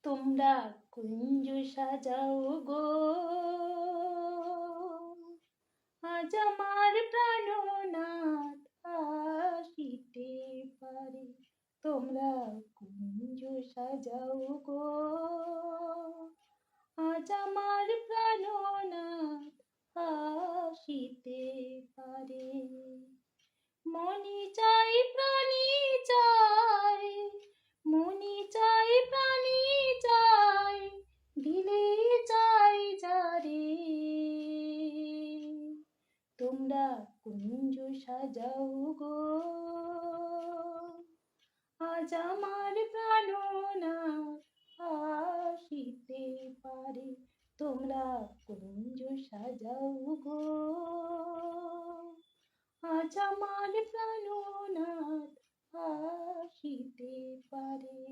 তোমরা কুঞ্জ সাজাও গো, আজ আমার প্রাণনাথ আসিতে পারে। তোমরা কুঞ্জ সাজাও গো, আজ আমার প্রাণনাথ আসিতে পারে। মনি চাই প্রাণী চাই, মনি চাই প্রাণী চাই, দিলে চাই যারে। তোমরা কুঞ্জ সাজাও গো, আজ আমার প্রাণনাথ আসিতে পারে। তোমরা কুঞ্জ সাজাও গো, আজ আমার প্রাণনাথ আসিতে পারে।